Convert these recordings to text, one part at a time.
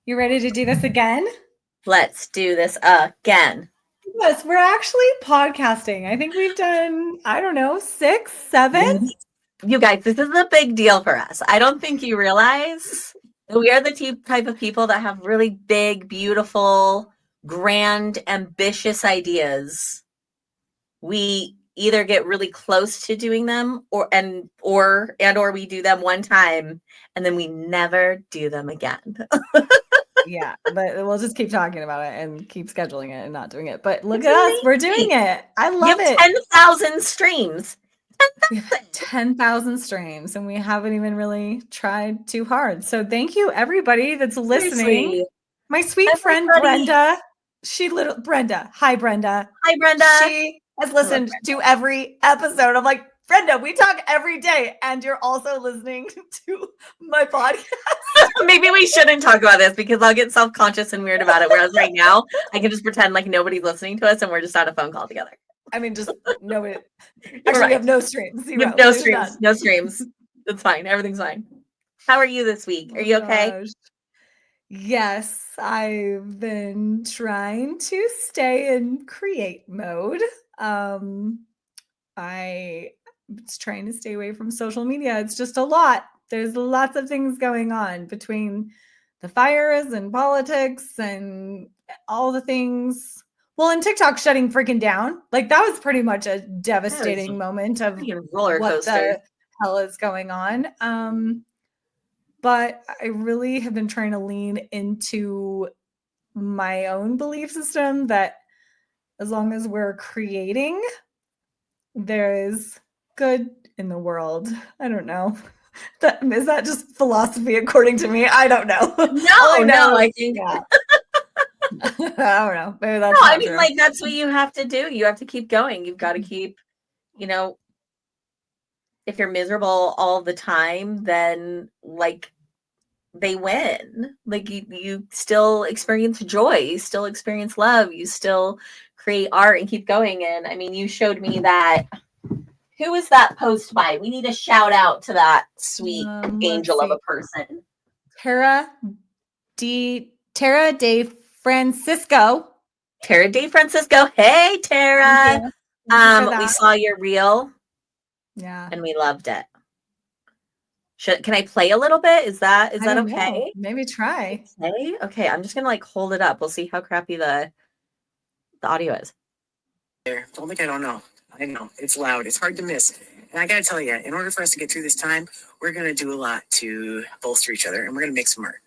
You ready to do this again? Let's do this again. Yes, we're actually podcasting. I think we've done, 6, 7. You guys, this is a big deal for us. I don't think you realize that we are the type of people that have really big, beautiful, grand, ambitious ideas. We either get really close to doing them or we do them one time and then we never do them again. Yeah, but we'll just keep talking about it and keep scheduling it and not doing it. But look at us, we're doing it. I love it. 10,000 streams. 10,000 streams, and we haven't even really tried too hard. So thank you, everybody that's listening. Seriously. My sweet friend Brenda. Brenda. Hi, Brenda. Hi, Brenda. She has listened to every episode. I'm like, Brenda, we talk every day, and you're also listening to my podcast. Maybe we shouldn't talk about this because I'll get self-conscious and weird about it. Whereas right now, I can just pretend like nobody's listening to us and we're just on a phone call together. I mean, just nobody. Actually, we have no streams. We have no streams. No streams. It's fine. Everything's fine. How are you this week? Are you okay? Yes, I've been trying to stay in create mode. I was trying to stay away from social media. It's just a lot. There's lots of things going on between the fires and politics and all the things. Well, and TikTok shutting freaking down. Like that was pretty much a devastating moment of roller what coaster. the hell is going on. But I really have been trying to lean into my own belief system that as long as we're creating, there is good in the world. I don't know. Is that just philosophy according to me? I don't know. No, I think. Yeah. I don't know. Maybe that's I mean, like that's what you have to do. You have to keep going. You've got to keep, if you're miserable all the time, then like they win. Like you still experience joy, you still experience love, you still create art and keep going. And I mean, you showed me that. Who is that post by? We need a shout out to that sweet angel of a person. Tara De Francisco. Tara De Francisco. Hey, Tara. We saw your reel. Yeah. And we loved it. Can I play a little bit? Is that okay? Know. Maybe try. Okay, I'm just gonna like hold it up. We'll see how crappy the audio is. Don't think I don't know. I know it's loud. It's hard to miss. And I gotta tell you, in order for us to get through this time, we're gonna do a lot to bolster each other, and we're gonna make some art.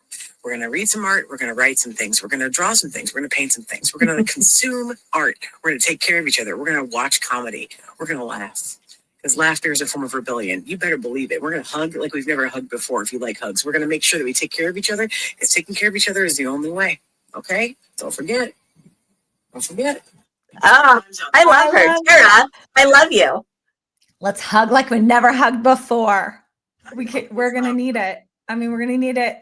We're gonna read some art. We're gonna write some things. We're gonna draw some things. We're gonna paint some things. We're gonna consume art. We're gonna take care of each other. We're gonna watch comedy. We're gonna laugh. Because laughter is a form of rebellion. You better believe it. We're going to hug like we've never hugged before if you like hugs. We're going to make sure that we take care of each other. Because taking care of each other is the only way. Okay? Don't forget it. Don't forget it. Oh, I love her. Tara, I love you. Let's hug like we never hugged before. We're going to need it. I mean, we're going to need it.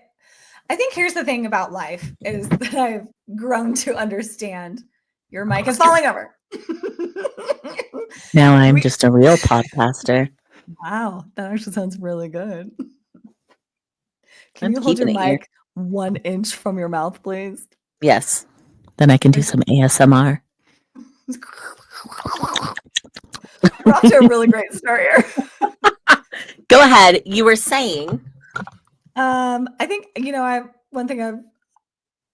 I think here's the thing about life is that I've grown to understand. Your mic is falling over. Now I'm just a real podcaster. Wow, that actually sounds really good. Can you hold your mic 1 inch from your mouth, please? Yes. Then I can do some ASMR. We're off to a really great start here. Go ahead. You were saying. I think, one thing I'm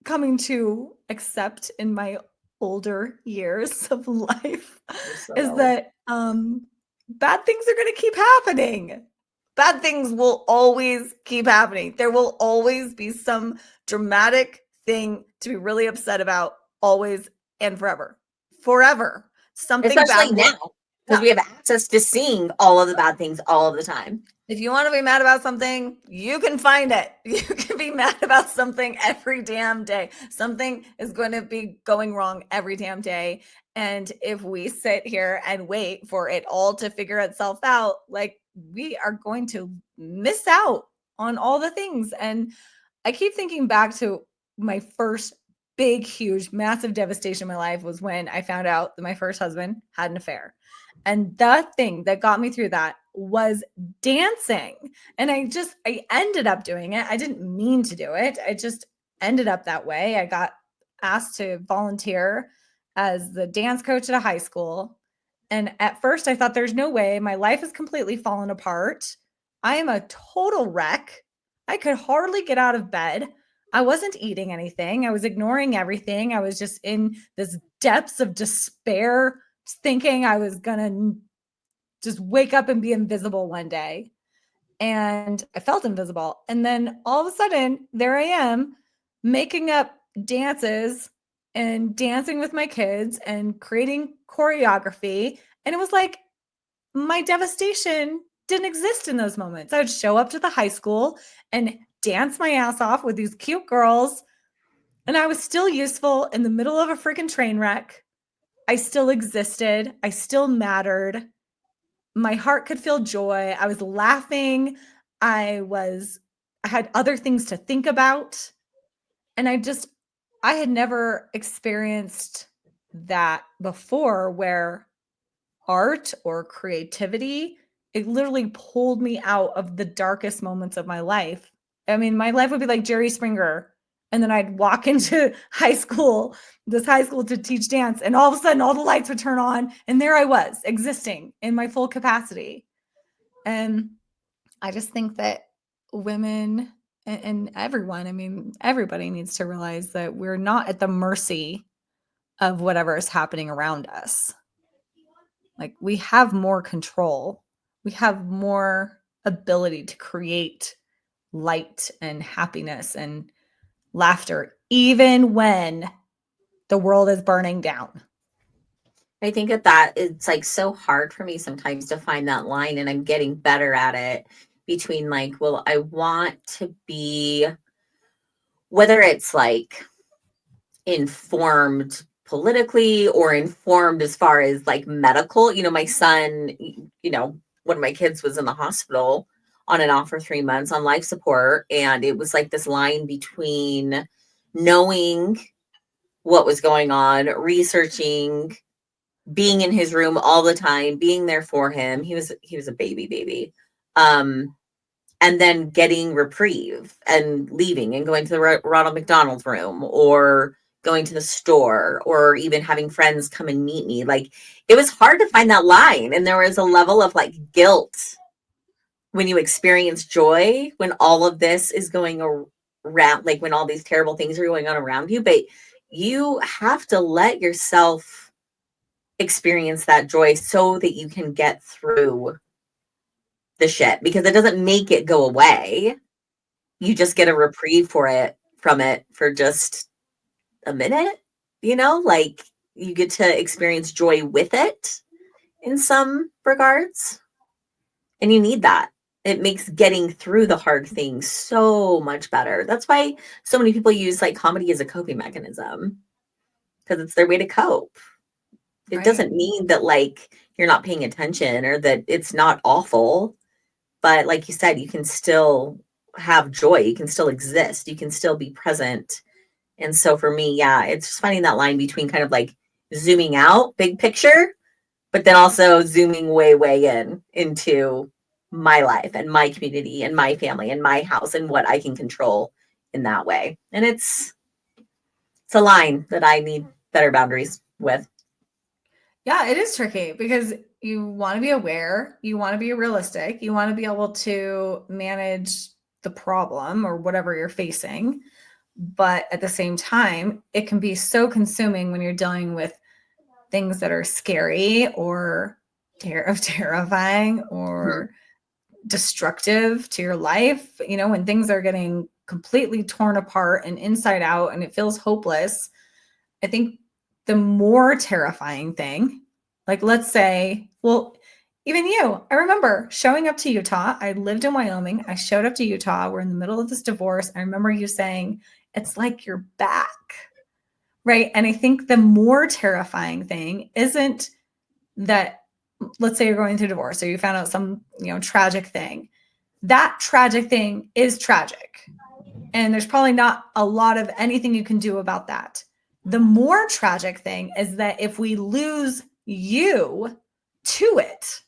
coming to accept in my older years of life is that bad things are going to keep happening. Bad things will always keep happening. There will always be some dramatic thing to be really upset about, always and forever. Something especially bad now because we have access to seeing all of the bad things all of the time. If you want to be mad about something, you can find it. You can be mad about something every damn day. Something is going to be going wrong every damn day. And if we sit here and wait for it all to figure itself out, like we are going to miss out on all the things. And I keep thinking back to my first big, huge, massive devastation in my life was when I found out that my first husband had an affair. And the thing that got me through that was dancing. And I ended up doing it. I didn't mean to do it. ended up that way. I got asked to volunteer as the dance coach at a high school. And at first I thought there's no way. My life has completely fallen apart. I am a total wreck. I could hardly get out of bed. I wasn't eating anything. I was ignoring everything. I was just in this depths of despair, thinking I was going to just wake up and be invisible one day. And I felt invisible. And then all of a sudden, there I am making up dances and dancing with my kids and creating choreography. And it was like my devastation didn't exist in those moments. I would show up to the high school and dance my ass off with these cute girls. And I was still useful in the middle of a freaking train wreck. I still existed. I still mattered. My heart could feel joy. I was laughing. I had other things to think about. And I had never experienced that before, where art or creativity, it literally pulled me out of the darkest moments of my life. I mean, my life would be like Jerry Springer. And then I'd walk into this high school to teach dance. And all of a sudden, all the lights would turn on. And there I was, existing in my full capacity. And I just think that women and everyone, I mean, everybody needs to realize that we're not at the mercy of whatever is happening around us. Like, we have more control. We have more ability to create light and happiness and laughter, even when the world is burning down. I think that it's like so hard for me sometimes to find that line, and I'm getting better at it, between like, well, I want to be, whether it's like informed politically or informed as far as like medical. My son, one of my kids was in the hospital on and off for 3 months on life support. And it was like this line between knowing what was going on, researching, being in his room all the time, being there for him. He was a baby. And then getting reprieve and leaving and going to the Ronald McDonald's room, or going to the store, or even having friends come and meet me. Like, it was hard to find that line. And there was a level of like guilt when you experience joy, when all of this is going around, like when all these terrible things are going on around you. But you have to let yourself experience that joy so that you can get through the shit, because it doesn't make it go away. You just get a reprieve from it for just a minute, like you get to experience joy with it in some regards. And you need that. It makes getting through the hard things so much better. That's why so many people use like comedy as a coping mechanism, because it's their way to cope. It doesn't mean that like you're not paying attention or that it's not awful. But like you said, you can still have joy. You can still exist. You can still be present. And so for me, yeah, it's just finding that line between kind of like zooming out, big picture, but then also zooming way into my life and my community and my family and my house and what I can control in that way. And it's a line that I need better boundaries with. Yeah, it is tricky, because you want to be aware, you want to be realistic, you want to be able to manage the problem or whatever you're facing. But at the same time, it can be so consuming when you're dealing with things that are scary or terrifying or destructive to your life. When things are getting completely torn apart and inside out and it feels hopeless, I think the more terrifying thing, like, let's say, well, even you, I remember showing up to Utah. I lived in Wyoming. I showed up to Utah. We're in the middle of this divorce. I remember you saying, it's like you're back, right? And I think the more terrifying thing isn't that, let's say you're going through divorce or you found out some, tragic thing. That tragic thing is tragic. And there's probably not a lot of anything you can do about that. The more tragic thing is that if we lose you to it,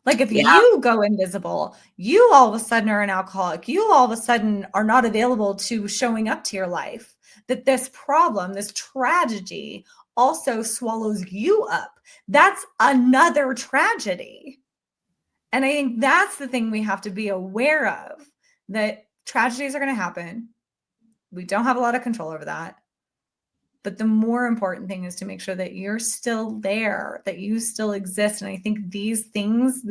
Like if Yeah. you go invisible, you all of a sudden are an alcoholic. You all of a sudden are not available to showing up to your life. That this problem, this tragedy also swallows you up. That's another tragedy. And I think that's the thing we have to be aware of, that tragedies are going to happen. We don't have a lot of control over that. But the more important thing is to make sure that you're still there, that you still exist. And I think these things,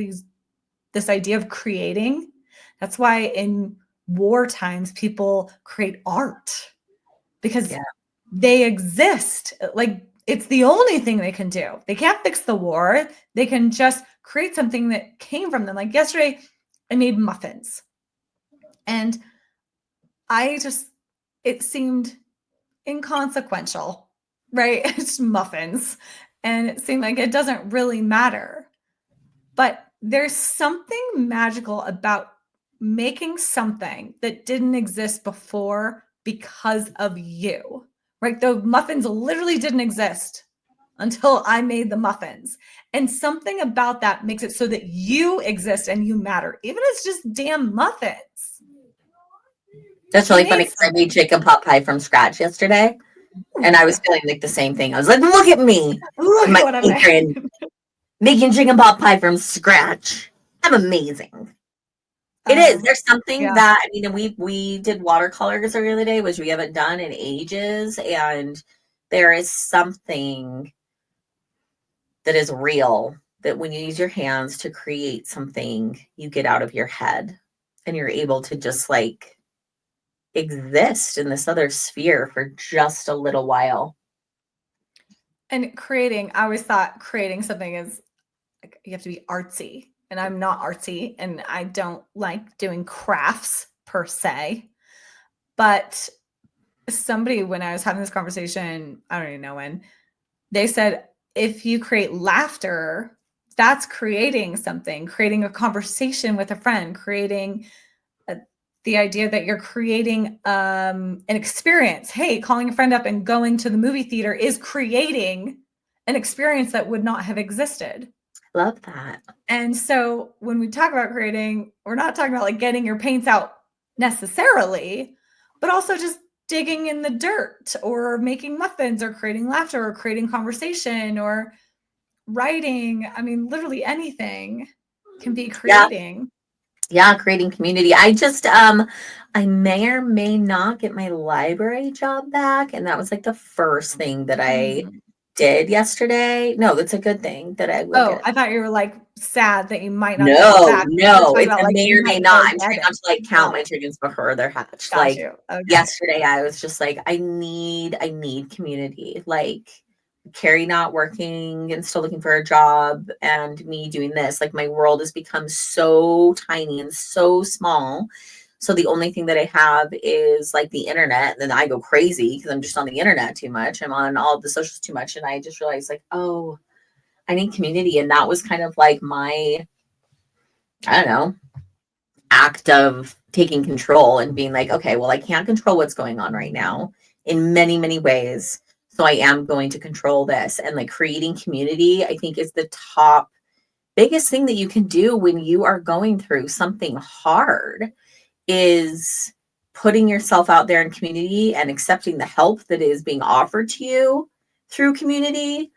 this idea of creating, that's why in war times people create art, because they exist. Like it's the only thing they can do. They can't fix the war. They can just create something that came from them. Like yesterday, I made muffins. And it seemed inconsequential, right? It's muffins. And it seemed like it doesn't really matter. But there's something magical about making something that didn't exist before because of you, right? The muffins literally didn't exist until I made the muffins. And something about that makes it so that you exist and you matter, even if it's just damn muffins. That's really funny because I made chicken pot pie from scratch yesterday. And I was feeling like the same thing. I was like, look at me. Look at what I'm making chicken pot pie from scratch. I'm amazing. It is. There's something that, I mean, and we did watercolors the other day, which we haven't done in ages. And there is something that is real, that when you use your hands to create something, you get out of your head and you're able to just like exist in this other sphere for just a little while. And creating, I always thought creating something is like, you have to be artsy, and I'm not artsy, and I don't like doing crafts per se. But somebody, when I was having this conversation, I don't even know when, they said, if you create laughter, that's creating something, creating a conversation with a friend, creating the idea that you're creating an experience. Hey, calling a friend up and going to the movie theater is creating an experience that would not have existed. Love that. And so when we talk about creating, we're not talking about like getting your paints out necessarily, but also just digging in the dirt or making muffins or creating laughter or creating conversation or writing. I mean, literally anything can be creating. Yeah, creating community. I just I may or may not get my library job back, and that was like the first thing that I did yesterday. No, that's a good thing that I will get. I thought you were like sad that you might not get it back. No, it's a may or may not. I'm trying not to like count my chickens before they're hatched. Like yesterday I was just like, I need community. Like Carrie not working and still looking for a job and me doing this, like my world has become so tiny and so small. So the only thing that I have is like the internet, and then I go crazy because I'm just on the internet too much. I'm on all the socials too much. And I just realized like, oh, I need community. And that was kind of like my, I don't know, act of taking control and being like, okay, well, I can't control what's going on right now in many, many ways. So I am going to control this. And like creating community, I think is the top biggest thing that you can do when you are going through something hard, is putting yourself out there in community and accepting the help that is being offered to you through community.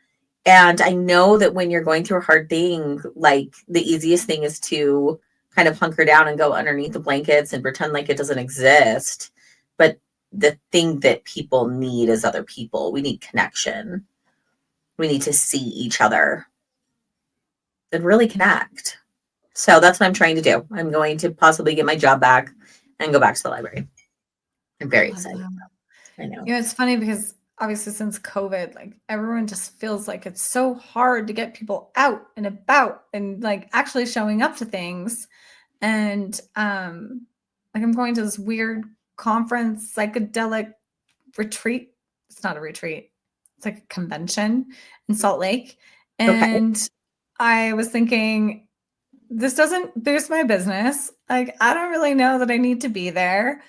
And I know that when you're going through a hard thing, like the easiest thing is to kind of hunker down and go underneath the blankets and pretend like it doesn't exist. But the thing that people need is other people. We need connection. We need to see each other and really connect. So that's what I'm trying to do. I'm going to possibly get my job back and go back to the library. I'm very excited. I know. It's funny because obviously since COVID, like everyone just feels like it's so hard to get people out and about and like actually showing up to things. And like I'm going to this weird conference, psychedelic retreat. It's not a retreat. It's like a convention in Salt Lake. And I was thinking, this doesn't boost my business. Like, I don't really know that I need to be there.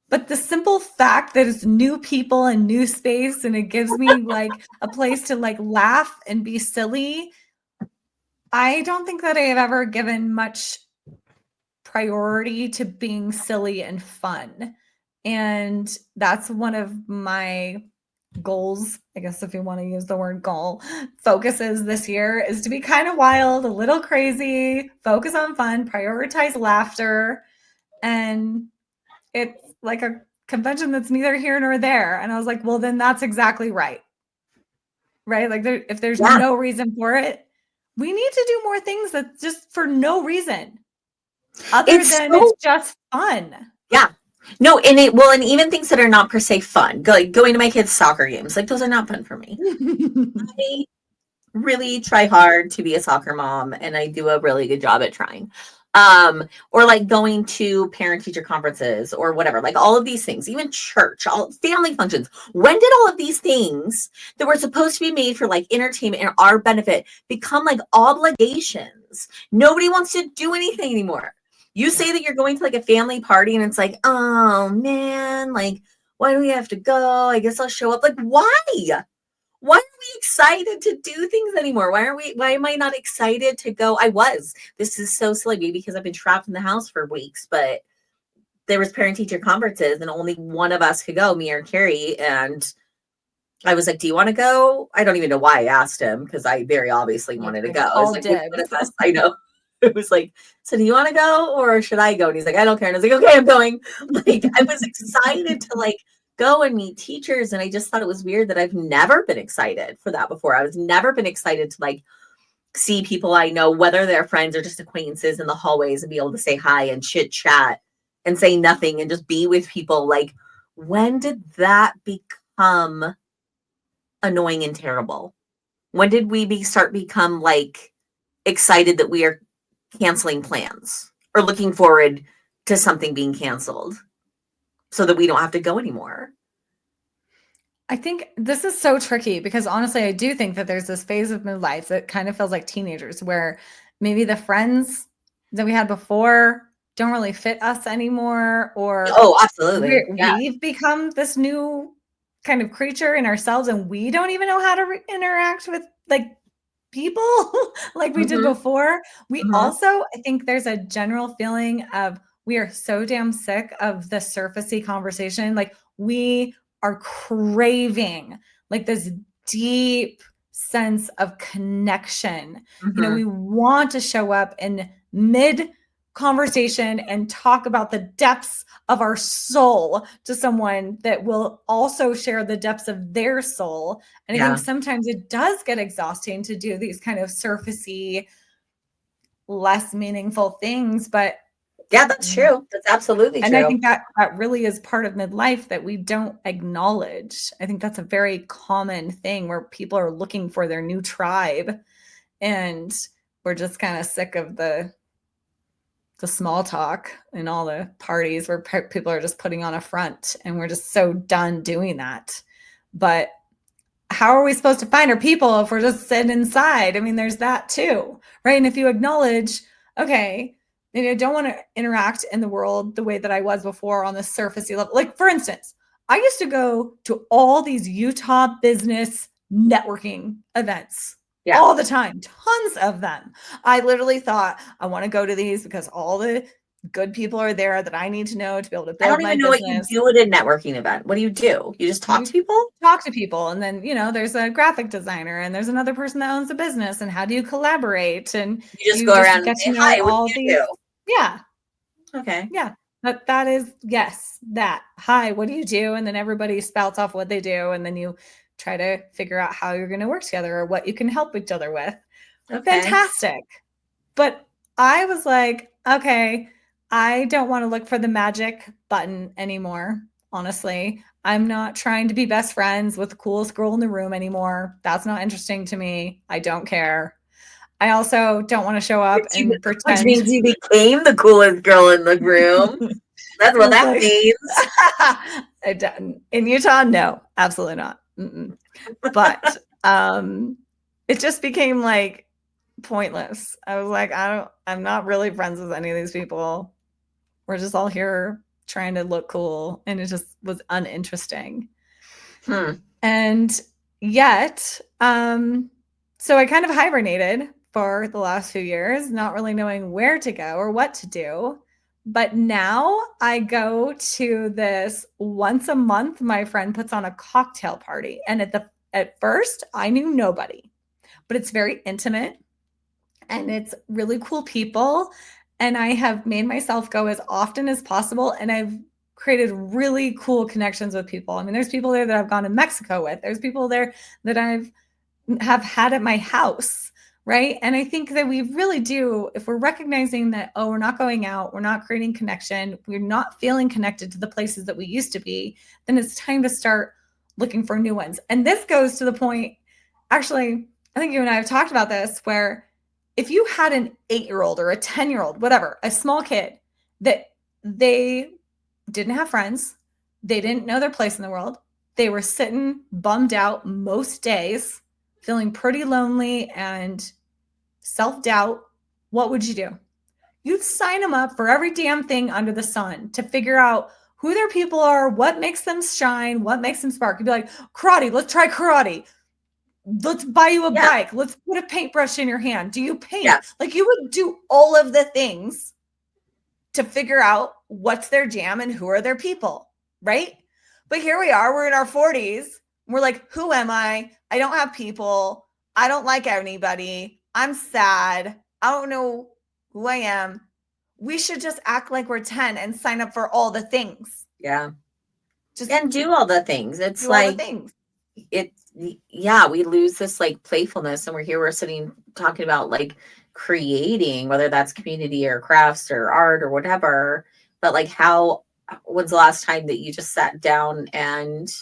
But the simple fact that it's new people and new space, and it gives me like a place to like laugh and be silly, I don't think that I have ever given much priority to being silly and fun. And that's one of my goals, I guess, if you want to use the word goal, focuses this year is to be kind of wild, a little crazy, focus on fun, prioritize laughter. And it's like a convention that's neither here nor there. And I was like, well, then that's exactly right. Right? Like if there's no reason for it, we need to do more things that's just for no reason other than it's just fun. Yeah. No, and even things that are not per se fun, going to my kids' soccer games, like those are not fun for me. I really try hard to be a soccer mom, and I do a really good job at trying. Or like going to parent teacher conferences or whatever, like all of these things, even church, all family functions. When did all of these things that were supposed to be made for like entertainment and our benefit become like obligations? Nobody wants to do anything anymore. You say that you're going to like a family party and it's like, oh man, like, why do we have to go? I guess I'll show up. Like, why? Why are we excited to do things anymore? Why am I not excited to go? This is so silly, maybe because I've been trapped in the house for weeks, but there was parent teacher conferences and only one of us could go, me or Carrie. And I was like, do you want to go? I don't even know why I asked him because I very obviously wanted to go. I was like, I know. It was like, so do you want to go or should I go? And he's like, I don't care. And I was like, okay, I'm going. Like, I was excited to like go and meet teachers. And I just thought it was weird that I've never been excited for that before. I was never been excited to like see people I know, whether they're friends or just acquaintances in the hallways and be able to say hi and chit chat and say nothing and just be with people. Like, when did that become annoying and terrible? When did we start become like excited that we are canceling plans or looking forward to something being canceled so that we don't have to go anymore? I think this is so tricky because honestly, I do think that there's this phase of midlife that kind of feels like teenagers where maybe the friends that we had before don't really fit us anymore, or absolutely, we've become this new kind of creature in ourselves and we don't even know how to interact with like people like we did before. We also, I think there's a general feeling of we are so damn sick of the surfacey conversation. Like we are craving like this deep sense of connection. You know, we want to show up in mid conversation and talk about the depths of our soul to someone that will also share the depths of their soul. And I think sometimes it does get exhausting to do these kind of surfacey, less meaningful things, but yeah, that's true. That's absolutely true. And I think that really is part of midlife that we don't acknowledge. I think that's a very common thing where people are looking for their new tribe and we're just kind of sick of the small talk and all the parties where people are just putting on a front and we're just so done doing that. But how are we supposed to find our people if we're just sitting inside? I mean, there's that too, right? And if you acknowledge, okay, maybe I don't want to interact in the world the way that I was before on the surfacey level. Like, for instance, I used to go to all these Utah business networking events all the time, tons of them. I literally thought I want to go to these because all the good people are there that I need to know to be able to build my business. I don't even know what you do at a networking event. What do? You just talk to people? Talk to people. And then, you know, there's a graphic designer and there's another person that owns a business. And how do you collaborate? And you just go around and say, hi, what do you do? Yeah. Okay. Yeah. But that is, yes, that. Hi, what do you do? And then everybody spouts off what they do. And then you try to figure out how you're going to work together or what you can help each other with. Okay. Fantastic. But I was like, okay, I don't want to look for the magic button anymore. Honestly, I'm not trying to be best friends with the coolest girl in the room anymore. That's not interesting to me. I don't care. I also don't want to show up and pretend. Which means you became the coolest girl in the room. That's what that means. In Utah, no, absolutely not. But it just became like pointless. I was like, I'm not really friends with any of these people. We're just all here trying to look cool. And it just was uninteresting. And yet, so I kind of hibernated for the last few years, not really knowing where to go or what to do. But now I go to this once a month, my friend puts on a cocktail party. And at first I knew nobody, but it's very intimate and it's really cool people. And I have made myself go as often as possible. And I've created really cool connections with people. I mean, there's people there that I've gone to Mexico with. There's people there that have had at my house, right? And I think that we really do, if we're recognizing that, oh, we're not going out, we're not creating connection, we're not feeling connected to the places that we used to be, then it's time to start looking for new ones. And this goes to the point, actually, I think you and I have talked about this, where if you had an 8-year-old or a 10-year-old, whatever, a small kid that they didn't have friends, they didn't know their place in the world, they were sitting bummed out most days, feeling pretty lonely and self-doubt, what would you do? You'd sign them up for every damn thing under the sun to figure out who their people are, what makes them shine, what makes them spark. You'd be like, karate, let's try karate. Let's buy you a bike. Let's put a paintbrush in your hand. Do you paint? Yeah. Like, you would do all of the things to figure out what's their jam and who are their people, right? But here we are, we're in our 40s. We're like, who am I? I don't have people. I don't like anybody. I'm sad. I don't know who I am. We should just act like we're 10 and sign up for all the things. Yeah. Just and do all the things. It's do all the like, things. We lose this like playfulness, and we're sitting talking about like creating, whether that's community or crafts or art or whatever. But like, when's the last time that you just sat down and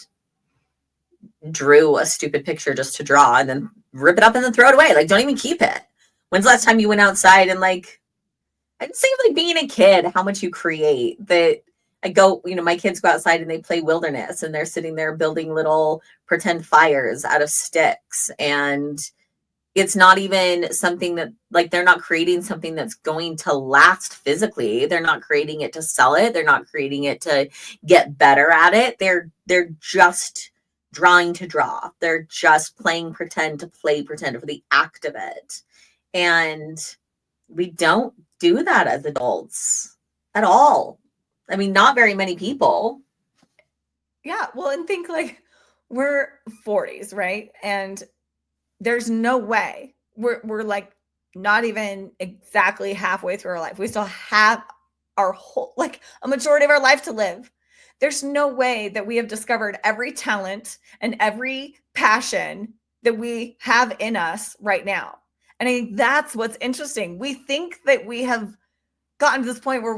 drew a stupid picture just to draw and then rip it up and then throw it away? Like, don't even keep it. When's the last time you went outside and like, I just think of like being a kid, how much you create. That I go, my kids go outside and they play wilderness and they're sitting there building little pretend fires out of sticks. And it's not even something that, like, they're not creating something that's going to last physically. They're not creating it to sell it. They're not creating it to get better at it. They're just drawing to draw. They're just playing pretend to play pretend for the act of it. And we don't do that as adults at all. I mean, not very many people. Yeah. Well, and think like we're 40s, right? And there's no way we're like not even exactly halfway through our life. We still have our whole, like a majority of our life to live. There's no way that we have discovered every talent and every passion that we have in us right now. And I think that's what's interesting. We think that we have gotten to this point where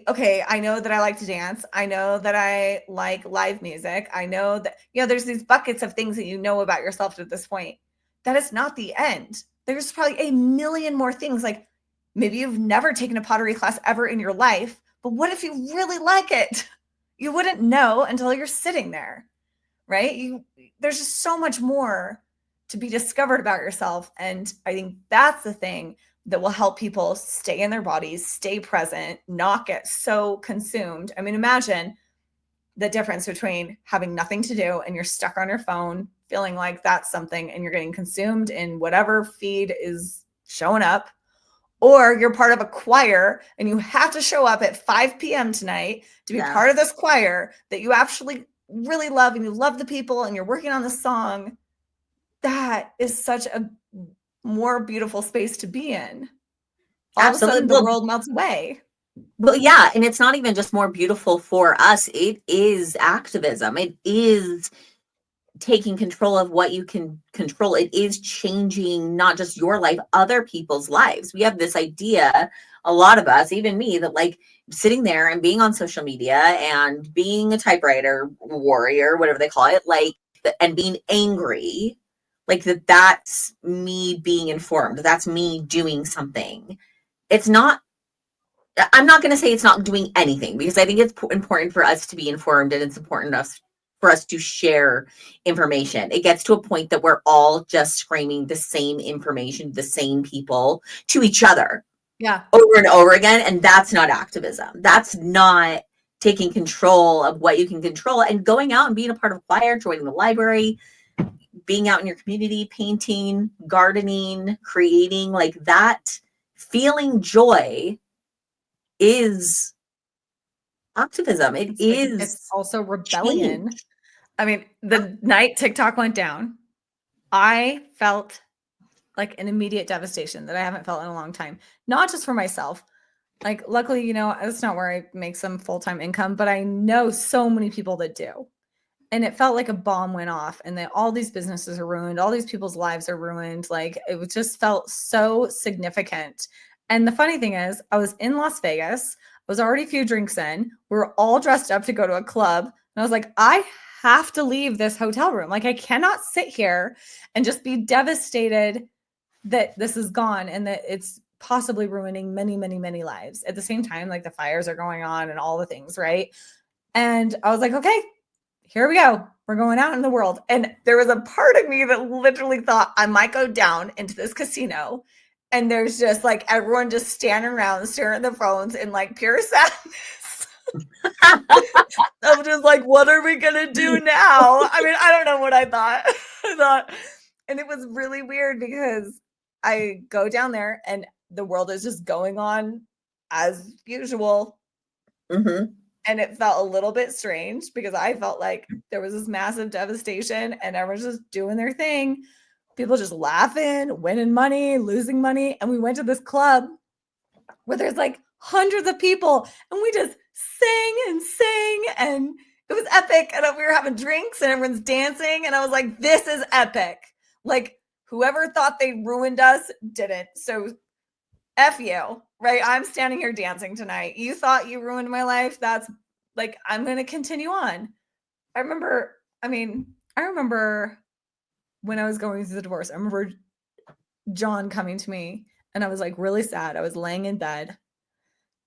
okay, I know that I like to dance. I know that I like live music. I know that, there's these buckets of things that you know about yourself at this point. That is not the end. There's probably a million more things. Like, maybe you've never taken a pottery class ever in your life, but what if you really like it? You wouldn't know until you're sitting there, right? There's just so much more to be discovered about yourself. And I think that's the thing that will help people stay in their bodies, stay present, not get so consumed. I mean, imagine the difference between having nothing to do and you're stuck on your phone, feeling like that's something, and you're getting consumed in whatever feed is showing up, or you're part of a choir and you have to show up at 5 p.m. tonight to be part of this choir that you actually really love, and you love the people and you're working on the song. That is such a more beautiful space to be in. All of a sudden the world melts away. Well, yeah. And it's not even just more beautiful for us. It is activism. It is taking control of what you can control. It is changing not just your life, other people's lives. We have this idea, a lot of us, even me, that like sitting there and being on social media and being a typewriter warrior, whatever they call it, like, and being angry, like that's me being informed. That's me doing something. It's not, I'm not going to say it's not doing anything, because I think it's important for us to be informed, and it's important for us to share information. It gets to a point that we're all just screaming the same information, the same people to each other. Yeah. Over and over again. And that's not activism. That's not taking control of what you can control and going out and being a part of choir, joining the library, being out in your community, painting, gardening, creating, like that, feeling joy is activism. It's also rebellion. Change. I mean, the night TikTok went down, I felt like an immediate devastation that I haven't felt in a long time. Not just for myself. Like, luckily, that's not where I make some full-time income, but I know so many people that do. And it felt like a bomb went off and that all these businesses are ruined. All these people's lives are ruined. Like, just felt so significant. And the funny thing is, I was in Las Vegas. I was already a few drinks in. We were all dressed up to go to a club. And I was like, I have to leave this hotel room. Like, I cannot sit here and just be devastated that this is gone and that it's possibly ruining many, many, many lives. At the same time, like, the fires are going on and all the things, right? And I was like, okay, here we go. We're going out in the world. And there was a part of me that literally thought I might go down into this casino. And there's just like everyone just standing around staring at the phones in like pure sadness. I'm just like, what are we going to do now? I mean, I don't know what I thought. And it was really weird because I go down there and the world is just going on as usual. Mm-hmm. And it felt a little bit strange because I felt like there was this massive devastation and everyone's just doing their thing. People just laughing, winning money, losing money. And we went to this club where there's like hundreds of people and we just sang and it was epic. And we were having drinks and everyone's dancing. And I was like, this is epic. Like, whoever thought they ruined us didn't. So F you, right? I'm standing here dancing tonight. You thought you ruined my life. That's like, I'm going to continue on. I remember when I was going through the divorce, I remember John coming to me and I was like really sad. I was laying in bed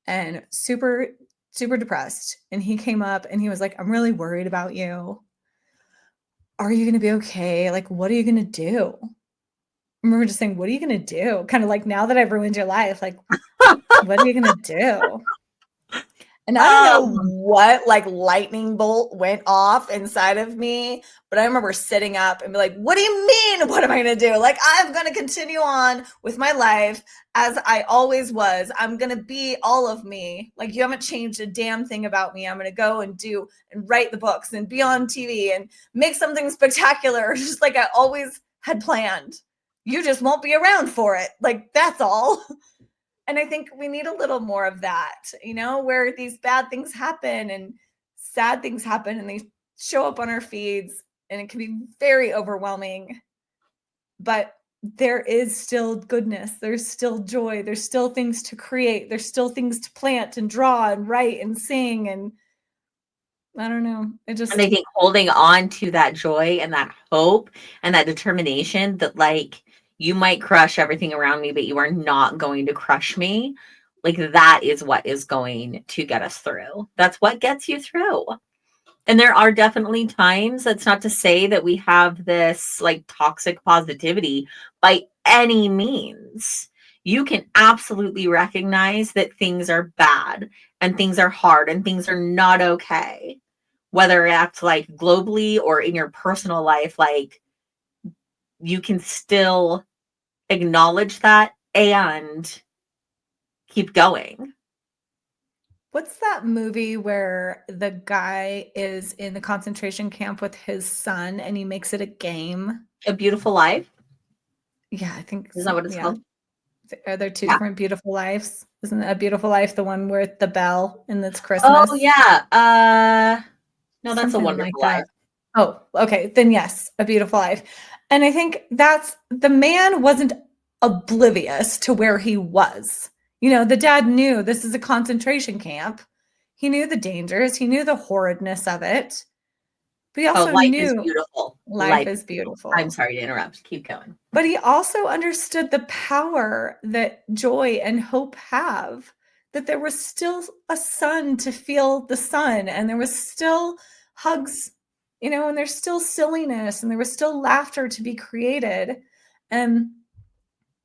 and super, super depressed. And he came up and he was like, I'm really worried about you. Are you going to be okay? Like, what are you going to do? I remember just saying, what are you going to do? Kind of like, now that I've ruined your life, like, what are you going to do? And I don't know what like lightning bolt went off inside of me, but I remember sitting up and be like, what do you mean? What am I going to do? Like, I'm going to continue on with my life as I always was. I'm going to be all of me. Like, you haven't changed a damn thing about me. I'm going to go and do and write the books and be on TV and make something spectacular, just like I always had planned. You just won't be around for it. Like, that's all. And I think we need a little more of that, where these bad things happen and sad things happen and they show up on our feeds and it can be very overwhelming. But there is still goodness. There's still joy. There's still things to create. There's still things to plant and draw and write and sing. And I don't know. And I think holding on to that joy and that hope and that determination that like, you might crush everything around me, but you are not going to crush me. Like, that is what is going to get us through. That's what gets you through. And there are definitely times, that's not to say that we have this like toxic positivity by any means. You can absolutely recognize that things are bad and things are hard and things are not okay. Whether it's like globally or in your personal life, like, you can still acknowledge that and keep going. What's that movie where the guy is in the concentration camp with his son and he makes it a game? A Beautiful Life? Yeah, I think Is that what it's called? Are there two different beautiful lives? Isn't A Beautiful Life the one with the bell and it's Christmas? Oh, yeah. No, that's Something A Wonderful like Life. Oh, okay. Then yes, A Beautiful Life. And I think that's the man wasn't oblivious to where he was. The dad knew this is a concentration camp. He knew the dangers. He knew the horridness of it. But he also life knew is beautiful. Life is beautiful. I'm sorry to interrupt. Keep going. But he also understood the power that joy and hope have, that there was still a sun to feel the sun, and there was still hugs, and there's still silliness, and there was still laughter to be created. And,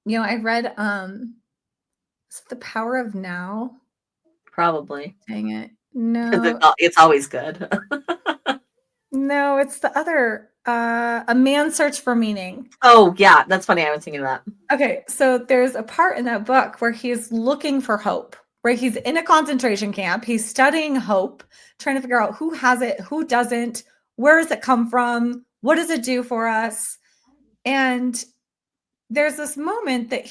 I read, is it The Power of Now? Probably. Dang it. No. It's always good. No, it's the other A Man's Search for Meaning. Oh, yeah. That's funny. I was thinking of that. Okay, so there's a part in that book where he's looking for hope, where he's in a concentration camp. He's studying hope, trying to figure out who has it, who doesn't, where does it come from, what does it do for us? And there's this moment that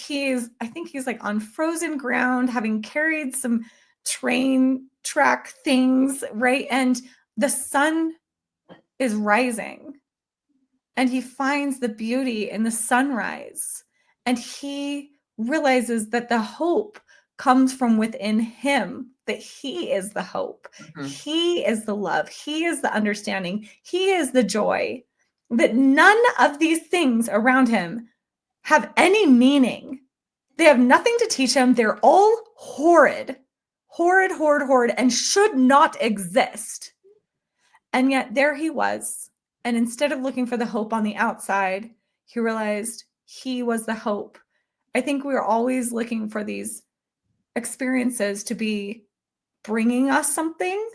I think he's like on frozen ground, having carried some train track things, right? And the sun is rising. And he finds the beauty in the sunrise. And he realizes that the hope comes from within him, that he is the hope. Mm-hmm. He is the love. He is the understanding. He is the joy. That none of these things around him have any meaning. They have nothing to teach him. They're all horrid, and should not exist. And yet there he was. And instead of looking for the hope on the outside, he realized he was the hope. I think we're always looking for these experiences to be bringing us something,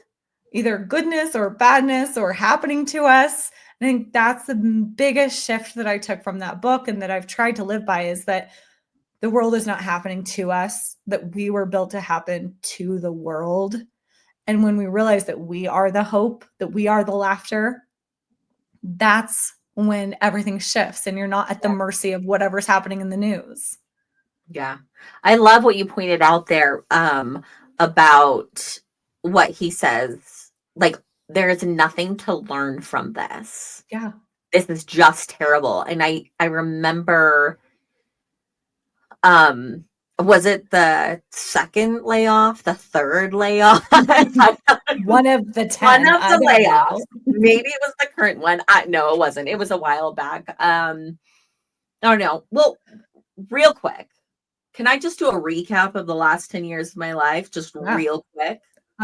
either goodness or badness or happening to us. I think that's the biggest shift that I took from that book and that I've tried to live by, is that the world is not happening to us, that we were built to happen to the world. And when we realize that we are the hope, that we are the laughter, that's when everything shifts and you're not at the mercy of whatever's happening in the news. Yeah. I love what you pointed out there about what he says. Like, there is nothing to learn from this. Yeah. This is just terrible. And I remember, was it the second layoff, the third layoff? One of the 10. One of the layoffs. Maybe it was the current one. No, it wasn't. It was a while back. I don't know. Well, real quick, can I just do a recap of the last 10 years of my life? Just real quick.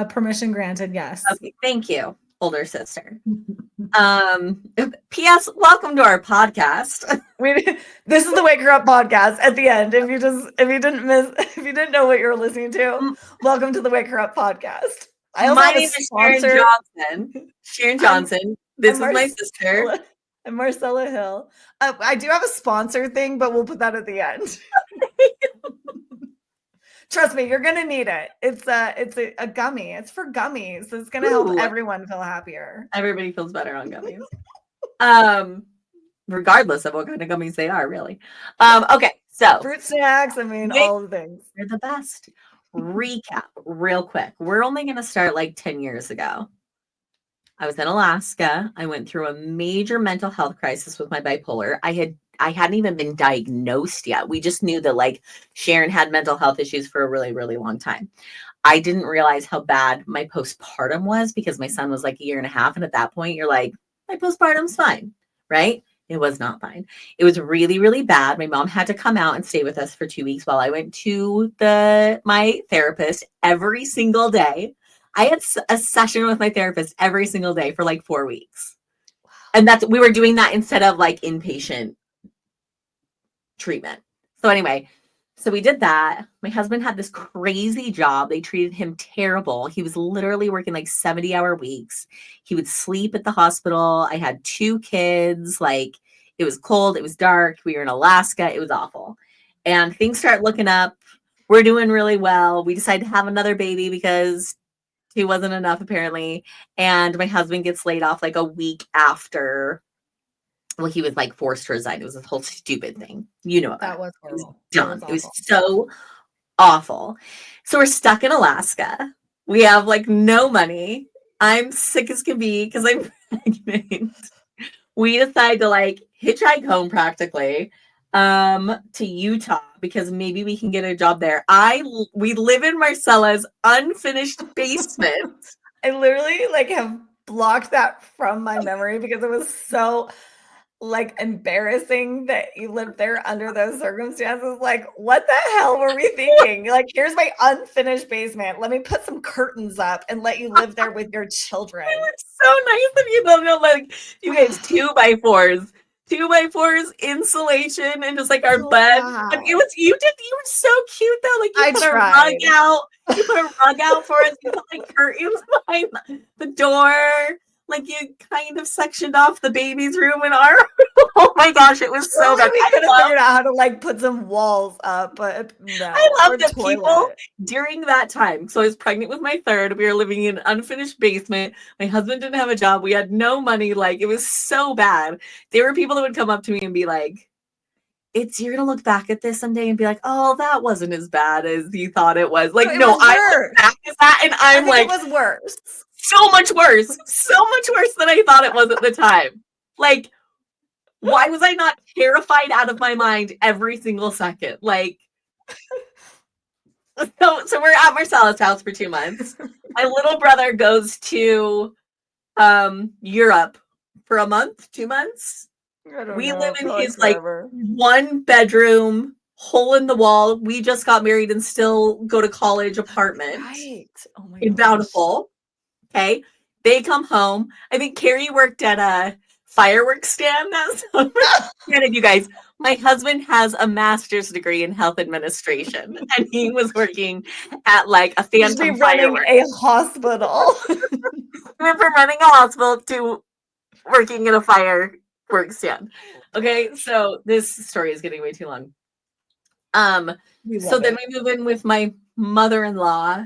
Permission granted, yes. Okay, thank you, older sister. P.S. Welcome to our podcast. This is the Wake Her Up podcast at the end. If you didn't know what you're listening to, welcome to the Wake Her Up podcast. My name is Sharon Johnson. This is my sister. And Marcella Hill. I do have a sponsor thing, but we'll put that at the end. Trust me, you're gonna need it. It's a gummy. It's for gummies. It's gonna help everyone feel happier. Everybody feels better on gummies. Regardless of what kind of gummies they are, really. Okay, so fruit snacks. I mean, all the things. They're the best. Recap, real quick. We're only gonna start like 10 years ago. I was in Alaska. I went through a major mental health crisis with my bipolar. I hadn't even been diagnosed yet. We just knew that like Sharon had mental health issues for a really, really long time. I didn't realize how bad my postpartum was because my son was like a year and a half. And at that point, you're like, my postpartum's fine, right? It was not fine. It was really, really bad. My mom had to come out and stay with us for 2 weeks while I went to my therapist every single day. I had a session with my therapist every single day for like 4 weeks. And we were doing that instead of like inpatient treatment. So anyway, so we did that. My husband had this crazy job. They treated him terrible. He was literally working like 70-hour weeks. He would sleep at the hospital. I had 2 kids. Like, it was cold. It was dark. We were in Alaska. It was awful. And things start looking up. We're doing really well. We decided to have another baby because 2 wasn't enough, apparently. And my husband gets laid off like a week after. Well, he was like forced to resign. It was this whole stupid thing. You know about that was horrible. It was so awful. So we're stuck in Alaska. We have like no money. I'm sick as can be because I'm pregnant. We decide to like hitchhike home practically to Utah because maybe we can get a job there. We live in Marcella's unfinished basement. I literally like have blocked that from my memory because it was so like embarrassing that you lived there under those circumstances. Like, what the hell were we thinking? Like, here's my unfinished basement. Let me put some curtains up and let you live there with your children. It was so nice of you. Don't know, like, you guys 2x4s, 2x4s, insulation, and just like our bed. But you were so cute though. Like, you put a rug out. You put a rug out for us. You put like curtains behind the door. like you kind of sectioned off the baby's room in our room. Oh my gosh, it was so bad. We could have figured out how to like put some walls up, but no. I love or that toilet. people during that time. So I was pregnant with my third. We were living in an unfinished basement. My husband didn't have a job. We had no money. Like, it was so bad. There were people that would come up to me and be like, you're gonna look back at this someday and be like, oh, that wasn't as bad as you thought it was. Like, no, I look back at that and I'm like, it was worse. So much worse than I thought it was at the time. Like, why was I not terrified out of my mind every single second? Like, so we're at Marcella's house for 2 months. My little brother goes to Europe for a month, 2 months. We live in his like 1-bedroom hole in the wall. We just got married and still go to college apartment. Right. Oh my in Bountiful. Okay. They come home. I think Carrie worked at a fireworks stand that summer. Granted, you guys, my husband has a master's degree in health administration, and he was working at like a phantom fireworks. Running a hospital. We went from running a hospital to working in a fireworks stand. Okay, so this story is getting way too long. So then we move in with my mother-in-law.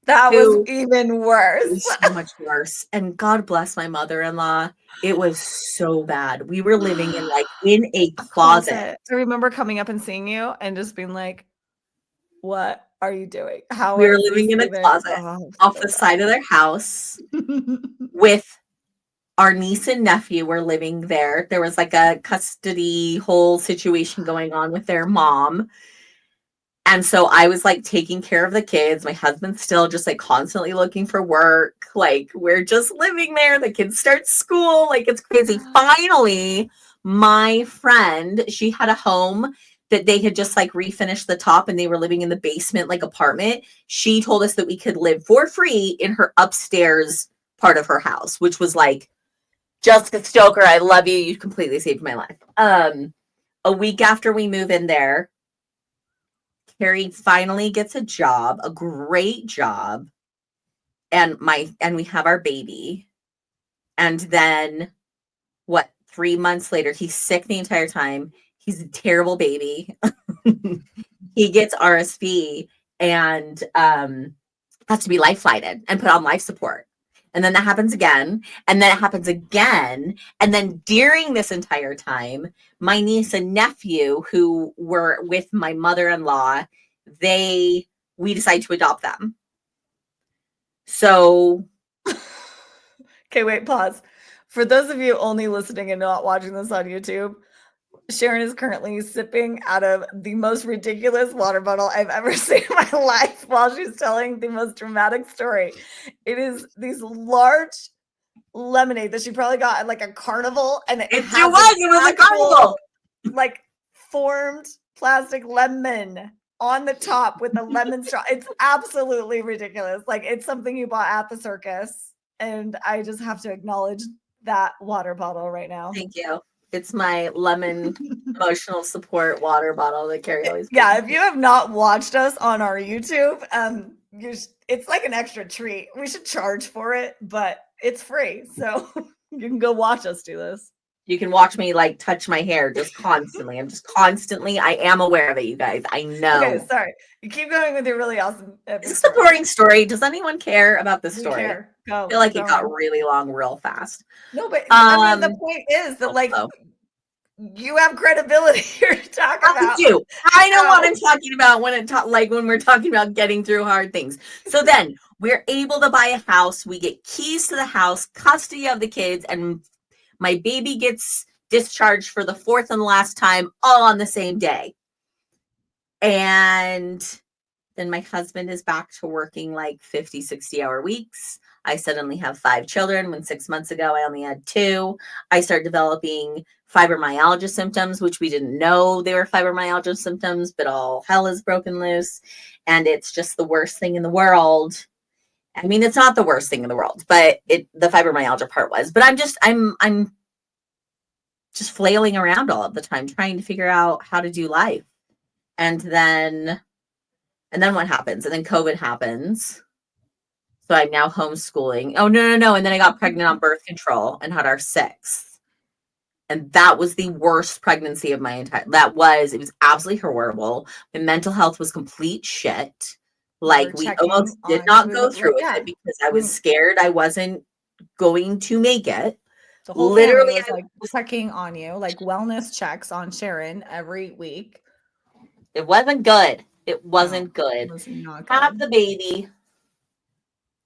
That was even worse. It was so much worse. And God bless my mother-in-law. It was so bad. We were living in a closet. I remember coming up and seeing you and just being like, what are you doing? How we were living in a closet off the side of their house with our niece and nephew were living there. There was like a custody whole situation going on with their mom. And so I was like taking care of the kids. My husband's still just like constantly looking for work. Like, we're just living there. The kids start school. Like, it's crazy. Finally, my friend, she had a home that they had just like refinished the top and they were living in the basement, like apartment. She told us that we could live for free in her upstairs part of her house, which was like, Jessica Stoker, I love you. You completely saved my life. A week after we move in there, Carrie finally gets a job, a great job, and we have our baby. And then 3 months later, he's sick the entire time. He's a terrible baby. He gets RSV and has to be life flighted and put on life support. And then that happens again. And then it happens again. And then during this entire time, my niece and nephew, who were with my mother-in-law, we decide to adopt them. So. Okay, wait, pause. For those of you only listening and not watching this on YouTube, Sharon is currently sipping out of the most ridiculous water bottle I've ever seen in my life while she's telling the most dramatic story. It is these large lemonade that she probably got at like a carnival, and it was a carnival, like formed plastic lemon on the top with a lemon straw. It's absolutely ridiculous. Like, it's something you bought at the circus, and I just have to acknowledge that water bottle right now. Thank you. It's my lemon emotional support water bottle that Carrie always. Yeah, if you have not watched us on our YouTube, it's like an extra treat. We should charge for it, but it's free, so you can go watch us do this. You can watch me like touch my hair just constantly. I am aware of it, you guys. I know. Okay, sorry. You keep going with your really awesome. It's a boring story. Does anyone care about this story? Go. I feel like it got really long real fast. No, but I mean, the point is that like you have credibility here to talk about. I do. I know what I'm talking about when we're talking about getting through hard things. So then we're able to buy a house. We get keys to the house, custody of the kids, and my baby gets discharged for the fourth and last time, all on the same day. And then my husband is back to working like 50, 60-hour weeks. I suddenly have 5 children when 6 months ago I only had 2. I started developing fibromyalgia symptoms, which we didn't know they were fibromyalgia symptoms, but all hell is broken loose. And it's just the worst thing in the world. I mean, it's not the worst thing in the world, but the fibromyalgia part was. But I'm just flailing around all of the time, trying to figure out how to do life. And then what happens? And then COVID happens. So I'm now homeschooling. Oh, no. And then I got pregnant on birth control and had our 6th. And that was the worst pregnancy of my entire, it was absolutely horrible. My mental health was complete shit. Like, we almost did not go through with it because I was scared I wasn't going to make it. The whole family was like checking on you, like wellness checks on Sharon every week. It wasn't good. It wasn't good. It was not good. Have the baby.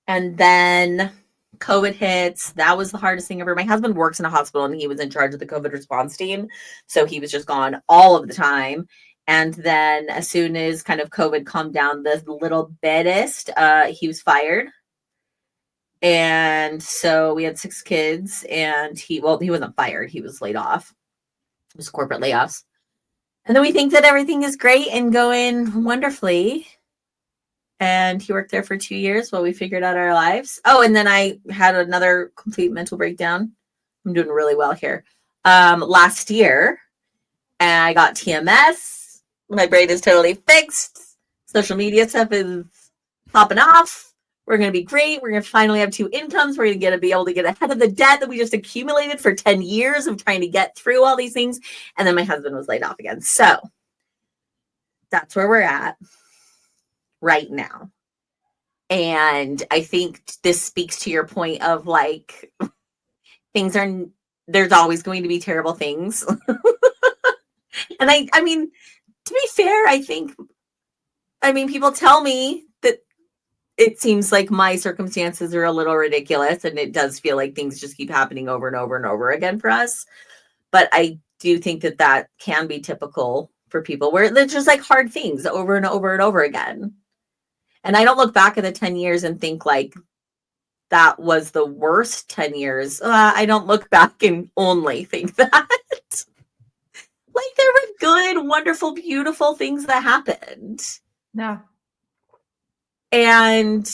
And then COVID hits. That was the hardest thing ever. My husband works in a hospital and he was in charge of the COVID response team. So he was just gone all of the time. And then as soon as kind of COVID calmed down the little bitest, he was fired. And so we had 6 kids and he wasn't fired. He was laid off. It was corporate layoffs. And then we think that everything is great and going wonderfully. And he worked there for 2 years while we figured out our lives. Oh, and then I had another complete mental breakdown. I'm doing really well here. Last year, and I got TMS. My brain is totally fixed. Social media stuff is popping off. We're going to be great. We're going to finally have 2 incomes. We're going to be able to get ahead of the debt that we just accumulated for 10 years of trying to get through all these things. And then my husband was laid off again. So that's where we're at right now. And I think this speaks to your point of like, there's always going to be terrible things. And I mean, to be fair, people tell me that it seems like my circumstances are a little ridiculous and it does feel like things just keep happening over and over and over again for us. But I do think that can be typical for people where it's just like hard things over and over and over again. And I don't look back at the 10 years and think like that was the worst 10 years. I don't look back and only think that. Like there were good, wonderful, beautiful things that happened. Yeah. And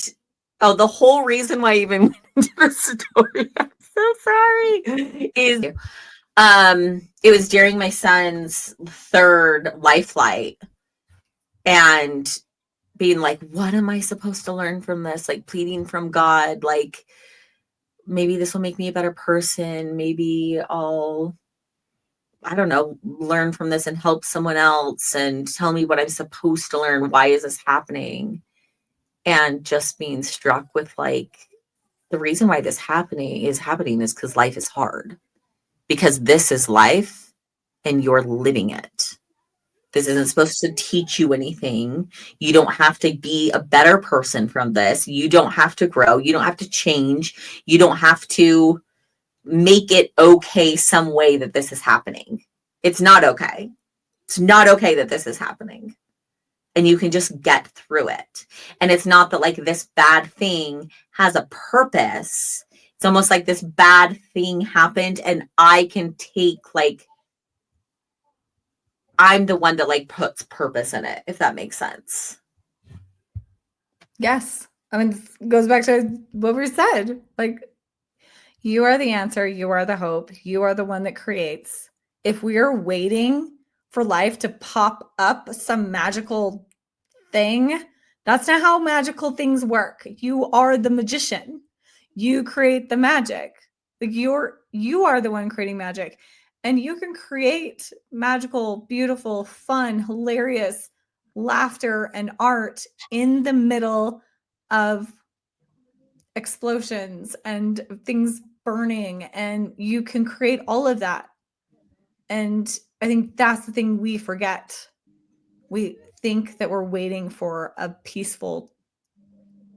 the whole reason why I even went into the story, I'm so sorry, is it was during my son's 3rd life flight and being like, what am I supposed to learn from this? Like pleading from God, like maybe this will make me a better person. Maybe I'll, I don't know, learn from this and help someone else and tell me what I'm supposed to learn. Why is this happening? And just being struck with like, the reason why this is happening is because life is hard. Because this is life and you're living it. This isn't supposed to teach you anything. You don't have to be a better person from this. You don't have to grow. You don't have to change. You don't have to make it okay some way that this is happening. It's not okay. It's not okay that this is happening. And you can just get through it. And it's not that like this bad thing has a purpose. It's almost like this bad thing happened and I can take like, I'm the one that like puts purpose in it, if that makes sense. Yes. I mean, it goes back to what we said. Like, you are the answer. You are the hope. You are the one that creates. If we are waiting for life to pop up some magical thing, that's not how magical things work. You are the magician. You create the magic. Like you are the one creating magic. And you can create magical, beautiful, fun, hilarious laughter and art in the middle of explosions and things burning. And you can create all of that. And I think that's the thing we forget. We think that we're waiting for a peaceful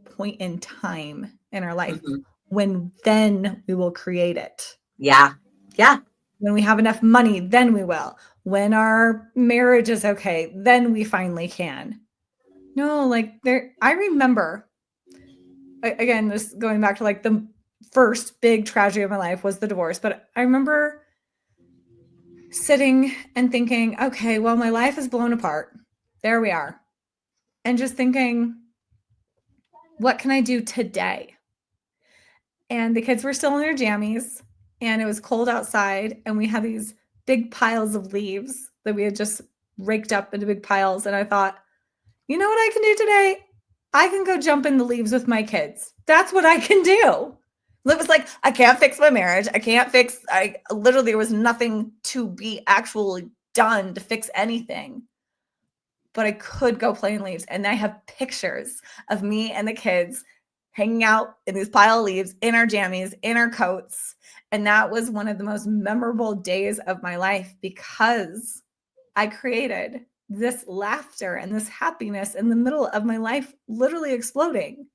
point in time in our life when then we will create it. Yeah. Yeah. When we have enough money, then we will. When our marriage is okay, then we finally can. No, like I remember, again, this going back to like the first big tragedy of my life was the divorce. But I remember sitting and thinking, okay, well, my life is blown apart. There we are. And just thinking, what can I do today? And the kids were still in their jammies. And it was cold outside, and we had these big piles of leaves that we had just raked up into big piles. And I thought, you know what I can do today? I can go jump in the leaves with my kids. That's what I can do. It was like, I can't fix my marriage. I literally, there was nothing to be actually done to fix anything. But I could go play in leaves. And I have pictures of me and the kids hanging out in these pile of leaves, in our jammies, in our coats. And that was one of the most memorable days of my life because I created this laughter and this happiness in the middle of my life literally exploding.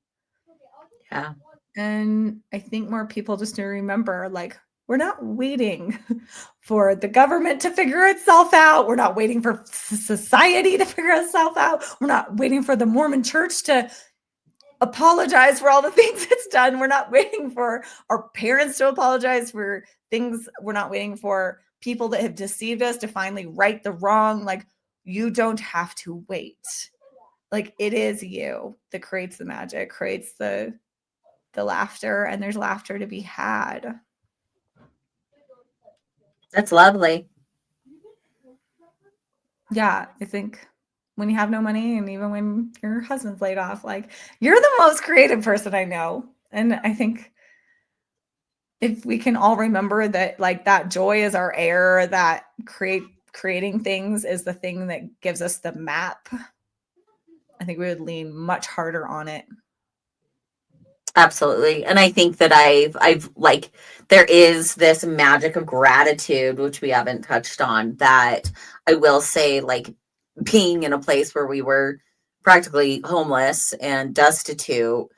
Yeah. And I think more people just need to remember, like, we're not waiting for the government to figure itself out. We're not waiting for society to figure itself out. We're not waiting for the Mormon church to apologize for all the things it's done. We're not waiting for our parents to apologize for things. We're not waiting for people that have deceived us to finally right the wrong. Like, you don't have to wait. Like, it is you that creates the magic, creates the laughter, and there's laughter to be had. That's lovely. Yeah, I think when you have no money and even when your husband's laid off, like, you're the most creative person I know. And I think if we can all remember that, like, that joy is our air, that creating things is the thing that gives us the map, I think we would lean much harder on it. Absolutely. And I think that I've like, there is this magic of gratitude, which we haven't touched on, that I will say, like, being in a place where we were practically homeless and destitute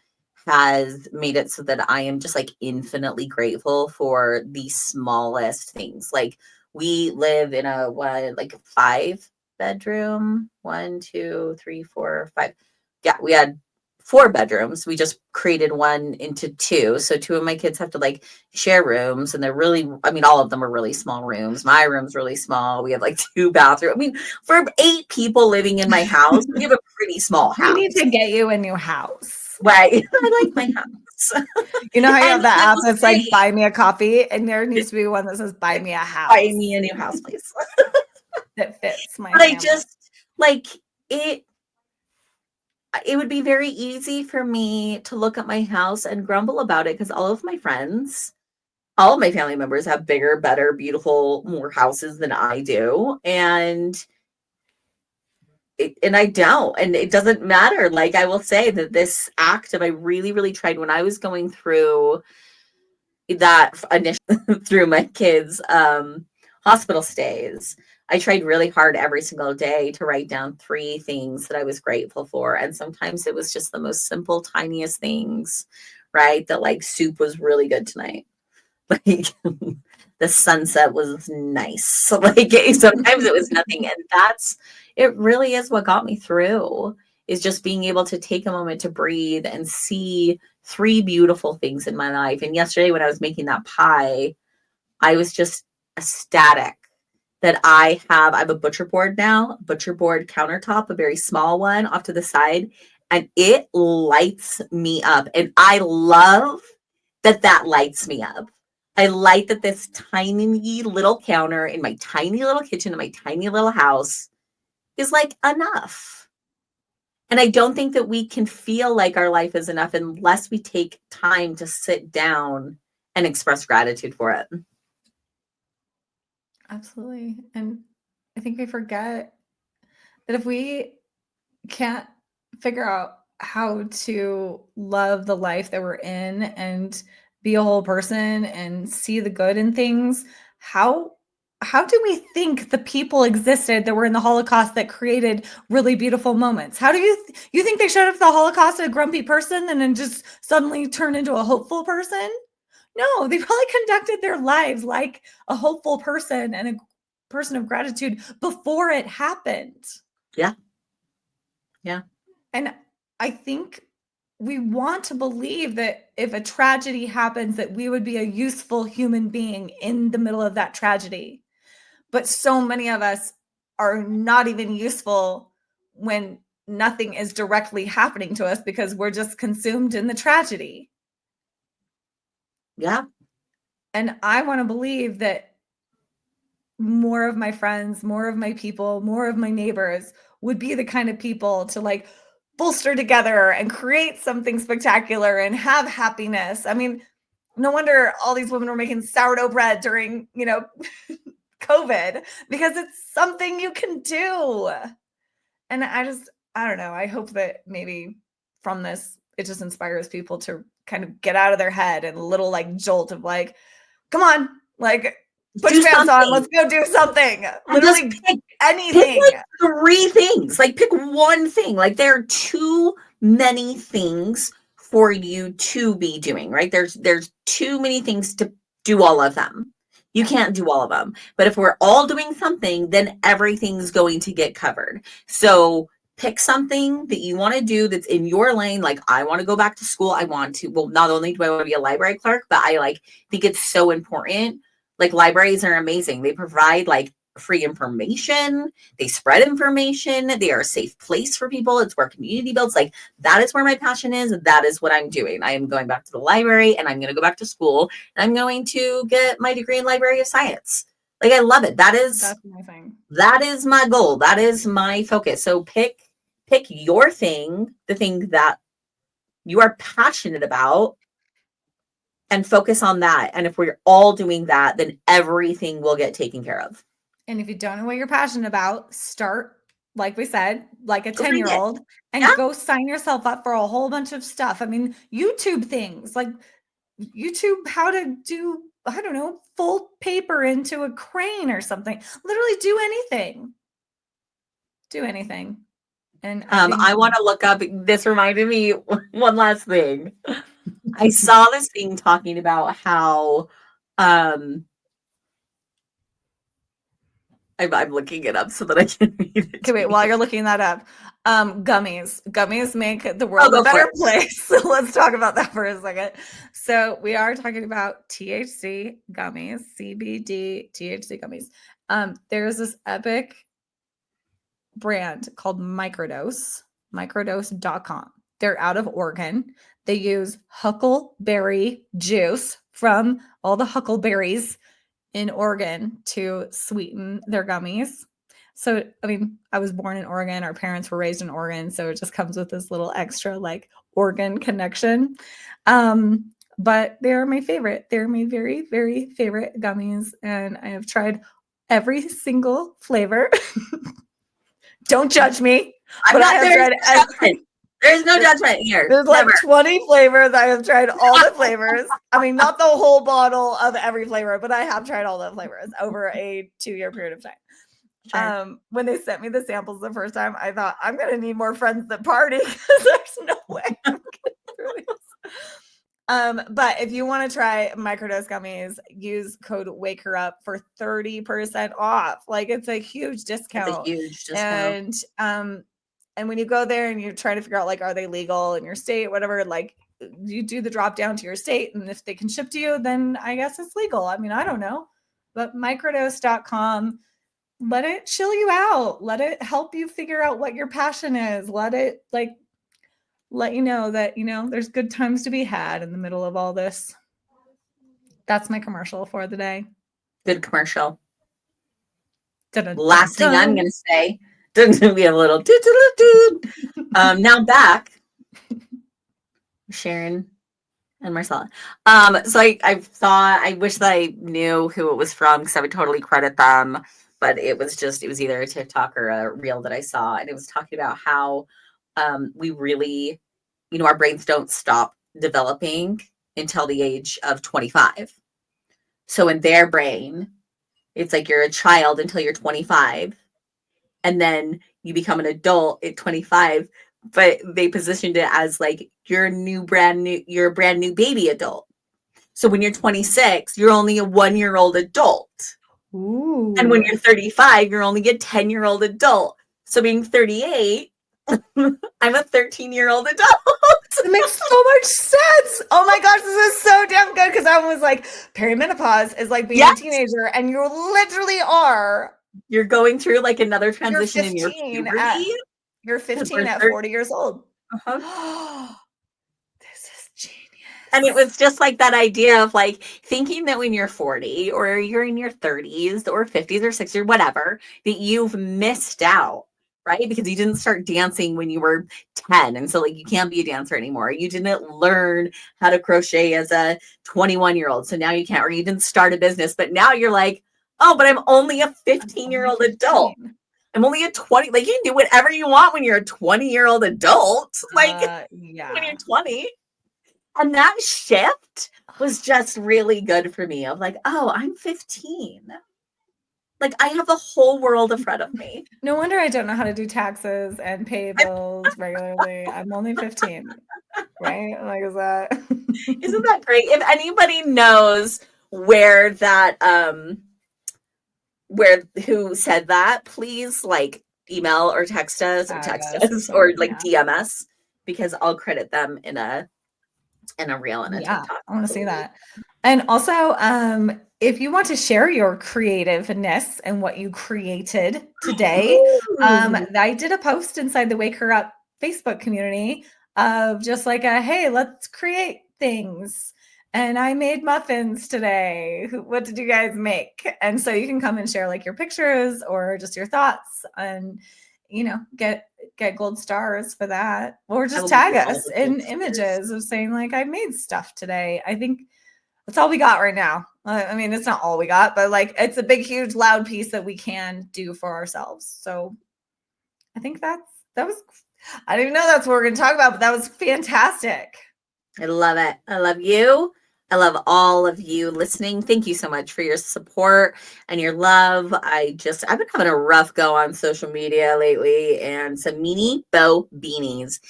has made it so that I am just like infinitely grateful for the smallest things. Like, we live in a like 5-bedroom, 1, 2, 3, 4, 5. Yeah, we had 4 bedrooms. We just created one into 2. So 2 of my kids have to like share rooms, and they're really, I mean, all of them are really small rooms. My room's really small. We have like 2 bathrooms. I mean, for 8 people living in my house, we have a pretty small We house. need to get you a new house. Right. I like my house. You know how you have And the I app will that's like say, buy me a coffee, and there needs to be one that says buy me a house buy me a new house, please. that fits my But I family. just like it. It would be very easy for me to look at my house and grumble about it because all of my friends, all of my family members have bigger, better, beautiful, more houses than I do. And I don't. And it doesn't matter. Like, I will say that this act of, I really, really tried when I was going through that initially through my kids' hospital stays. I tried really hard every single day to write down 3 things that I was grateful for. And sometimes it was just the most simple, tiniest things, right? That, like, soup was really good tonight. Like, the sunset was nice. Like, sometimes it was nothing. And it really is what got me through, is just being able to take a moment to breathe and see 3 beautiful things in my life. And yesterday when I was making that pie, I was just ecstatic that I have a butcher board now, butcher board countertop, a very small one off to the side, and it lights me up. And I love that lights me up. I like that this tiny little counter in my tiny little kitchen in my tiny little house is like enough. And I don't think that we can feel like our life is enough unless we take time to sit down and express gratitude for it. Absolutely. And I think we forget that if we can't figure out how to love the life that we're in and be a whole person and see the good in things, how do we think the people existed that were in the Holocaust that created really beautiful moments? How do you think they showed up at the Holocaust a grumpy person and then just suddenly turned into a hopeful person? No, they probably conducted their lives like a hopeful person and a person of gratitude before it happened. Yeah. Yeah. And I think we want to believe that if a tragedy happens, that we would be a useful human being in the middle of that tragedy. But so many of us are not even useful when nothing is directly happening to us because we're just consumed in the tragedy. Yeah. And I want to believe that more of my friends, more of my people, more of my neighbors would be the kind of people to, like, bolster together and create something spectacular and have happiness. I mean, no wonder all these women were making sourdough bread during, COVID, because it's something you can do. And I don't know. I hope that maybe from this, it just inspires people to kind of get out of their head and a little like jolt of like, come on, like put your pants on, let's go do something. Literally pick anything. Pick like 3 things. Like pick one thing. Like there are too many things for you to be doing, right? There's too many things to do all of them. You can't do all of them. But if we're all doing something, then everything's going to get covered. So pick something that you want to do that's in your lane. Like I want to go back to school. I want to, well, not only do I want to be a library clerk, but I like think it's so important. Like libraries are amazing. They provide like free information. They spread information. They are a safe place for people. It's where community builds. Like that is where my passion is. That is what I'm doing. I am going back to the library and I'm going to go back to school and I'm going to get my degree in library of science. Like I love it. That's my thing. That is my goal. That is my focus. So pick your thing, the thing that you are passionate about, and focus on that. And if we're all doing that, then everything will get taken care of. And if you don't know what you're passionate about, start, like we said, like a 10-year-old and go sign yourself up for a whole bunch of stuff. I mean, YouTube things, like YouTube, how to do, I don't know, fold paper into a crane or something. Literally do anything. Do anything. And I want to look up, this reminded me one last thing. I saw this thing talking about how I'm looking it up so that I can read it. Okay, wait, while you're looking that up, gummies make the world a better place. So let's talk about that for a second. So we are talking about THC gummies, CBD THC gummies. There's this epic brand called microdose.com. They're out of Oregon. They use huckleberry juice from all the huckleberries in Oregon to sweeten their gummies. So, I mean, I was born in Oregon. Our parents were raised in Oregon. So it just comes with this little extra like Oregon connection. But they're my favorite. They're my very, very favorite gummies. And I have tried every single flavor. Don't judge me. But I have tried every. There's no judgment here. There's like 20 flavors. I have tried all the flavors. I mean, not the whole bottle of every flavor, but I have tried all the flavors over a 2-year period of time. Sure. When they sent me the samples the first time, I thought, I'm going to need more friends that party because there's no way I'm getting through this. But if you want to try microdose gummies, use code WakeHerUp for 30% off. Like it's a huge discount. It's a huge discount. And when you go there and you're trying to figure out, like, are they legal in your state, whatever, like you do the drop down to your state. And if they can ship to you, then I guess it's legal. I mean, I don't know. But microdose.com, let it chill you out. Let it help you figure out what your passion is. Let it let you know that, there's good times to be had in the middle of all this. That's my commercial for the day. Good commercial. Last thing I'm going to say. We have a little now back Sharon and Marcella. So I wish that I knew who it was from because I would totally credit them, but it was either a TikTok or a reel that I saw, and it was talking about how we really, our brains don't stop developing until the age of 25. So in their brain, it's like you're a child until you're 25. And then you become an adult at 25, but they positioned it as like you're a brand new baby adult. So when you're 26, you're only a 1-year-old adult. Ooh. And when you're 35, you're only a 10-year-old adult. So being 38, I'm a 13-year-old adult. It makes so much sense. Oh my gosh, this is so damn good because I was like, perimenopause is like being a teenager, and you literally are. You're going through like another transition in your puberty. You're 15 at 40 years old. Uh-huh. This is genius. And it was just like that idea of like thinking that when you're 40 or you're in your 30s or 50s or 60s or whatever, that you've missed out right? Because you didn't start dancing when you were 10. And so like you can't be a dancer anymore. You didn't learn how to crochet as a 21-year-old. So now you can't, or you didn't start a business, but now you're like, oh, but I'm only a 15-year-old adult. I'm only a 20. Like you can do whatever you want when you're a 20-year-old adult. Like when you're 20. And that shift was just really good for me. Of like, oh, I'm 15. Like I have the whole world in front of me. No wonder I don't know how to do taxes and pay bills regularly. I'm only 15, right? Like, is that Isn't that great? If anybody knows where that who said that, please like email or text us or like DM us, because I'll credit them in a reel and a TikTok. I want to see that. And also, if you want to share your creativeness and what you created today, I did a post inside the Wake Her Up Facebook community of just like hey, let's create things. And I made muffins today. What did you guys make? And so you can come and share like your pictures or just your thoughts, and get gold stars for that, or just tag us in images of saying like I made stuff today. I think that's all we got right now. I mean, it's not all we got, but like it's a big, huge, loud piece that we can do for ourselves. So I think that was, I didn't even know that's what we're going to talk about, but that was fantastic. I love it. I love you. I love all of you listening. Thank you so much for your support and your love. I've been having a rough go on social media lately, and some meanie bow beanies.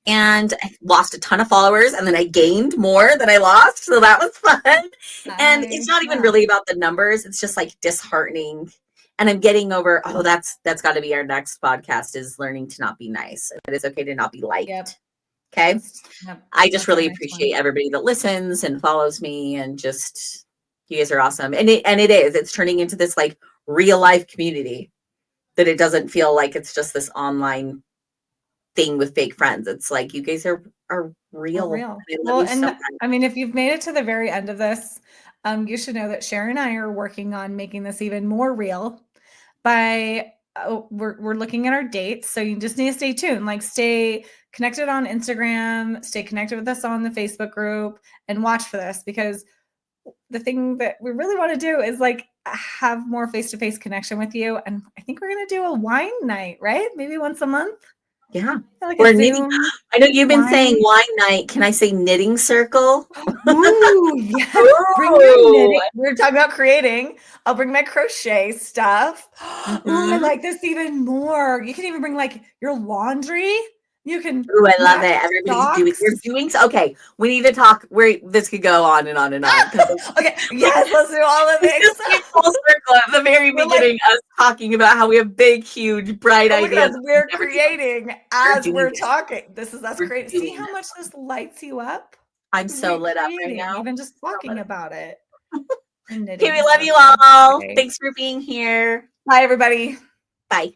And I lost a ton of followers, and then I gained more than I lost. So that was fun. And it's not even really about the numbers. It's just like disheartening. And I'm getting over, that's got to be our next podcast, is learning to not be nice. That it's okay to not be liked. Yep. Okay. Yep. I just really appreciate everybody that listens and follows me, and just, you guys are awesome. And it's turning into this like real life community, that it doesn't feel like it's just this online thing with fake friends. It's like, you guys are real. Well, and I mean, if you've made it to the very end of this, you should know that Sharon and I are working on making this even more real by we're looking at our dates. So you just need to stay tuned, like stay connected on Instagram, stay connected with us on the Facebook group, and watch for this, because the thing that we really want to do is like have more face-to-face connection with you. And I think we're going to do a wine night, right? Maybe once a month. Yeah. Like or knitting. I know you've been saying wine night. Can I say knitting circle? Ooh, yes. Bring your knitting. We're talking about creating. I'll bring my crochet stuff. Ooh, I like this even more. You can even bring like your laundry. You can. Ooh, I love it. Everybody's doing so. Okay, we need to talk. This could go on and on and on. Okay, yes, let's do all of it. Full circle at the very beginning, us talking about how we have big, huge, bright ideas. We're creating as we're talking. That's great. See how much this lights you up? I'm so lit up right now. Even just talking about it. Okay, we love you all. Thanks for being here. Bye, everybody. Bye.